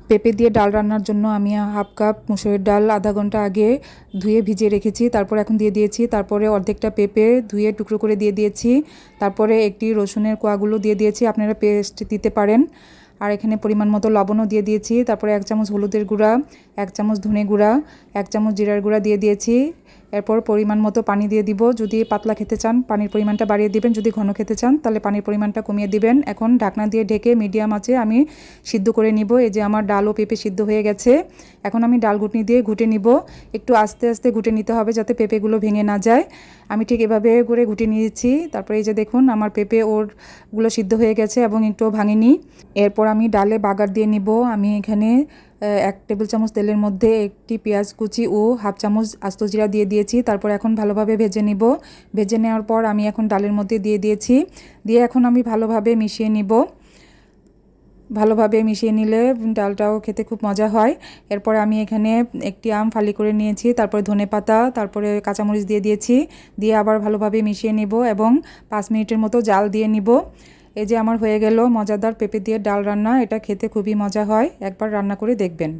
পেঁপে দিয়ে ডাল রান্নার জন্য আমি হাফ কাপ মুসুরির ডাল আধা ঘন্টা আগে ধুয়ে ভিজিয়ে রেখেছি। তারপর এখন দিয়ে দিয়েছি। তারপরে অর্ধেকটা পেঁপে ধুয়ে টুকরো করে দিয়ে দিয়েছি। তারপরে একটি রসুনের কোয়াগুলো দিয়ে দিয়েছি, আপনারা পেস্ট দিতে পারেন। আর এখানে পরিমাণ মতো লবণও দিয়ে দিয়েছি। তারপরে 1 চামচ হলুদের গুঁড়া, 1 চামচ ধনে গুঁড়া, 1 চামচ জিরার গুঁড়া দিয়ে দিয়েছি। এরপর পরিমাণ মতো পানি দিয়ে দিব। যদি পাতলা খেতে চান পানির পরিমাণটা বাড়িয়ে দিবেন, যদি ঘন খেতে চান তাহলে পানির পরিমাণটা কমিয়ে দিবেন। এখন ঢাকনা দিয়ে ঢেকে মিডিয়াম আঁচে আমি সিদ্ধ করে নিব। এই যে আমার ডাল ও পেঁপে সিদ্ধ হয়ে গেছে। এখন আমি ডাল ঘুটনি দিয়ে ঘুটে নিব। একটু আস্তে আস্তে ঘুটে নিতে হবে যাতে পেঁপেগুলো ভেঙে না যায়। আমি ঠিক এভাবে করে ঘুটে নিয়েছি। তারপরে এই যে দেখুন আমার পেঁপে ওরগুলো সিদ্ধ হয়ে গেছে এবং একটুও ভাঙেনি। এরপর আমি ডালে বাগার দিয়ে নিব। আমি এখানে 1 টেবিল চামচ তেলের মধ্যে একটি পেঁয়াজ কুচি ও হাফ চামচ আস্ত জিরা দিয়ে দিয়েছি। তারপর এখন ভালোভাবে ভেজে নিব। ভেজে নেওয়ার পর আমি এখন ডালের মধ্যে দিয়ে দিয়েছি। দিয়ে এখন আমি ভালোভাবে মিশিয়ে নিব। ভালোভাবে মিশিয়ে নিলে ডালটাও খেতে খুব মজা হয়। এরপর আমি এখানে একটি আম ফালি করে নিয়েছি। তারপরে ধনেপাতা, তারপরে কাঁচামরিচ দিয়ে দিয়েছি। দিয়ে আবার ভালোভাবে মিশিয়ে নিব এবং 5 মিনিটের মতো জাল দিয়ে নিব। এই যে আমার হয়ে গেল মজাদার পেঁপে দিয়ে ডাল রান্না। এটা খেতে খুবই মজা হয়, একবার রান্না করে দেখবেন।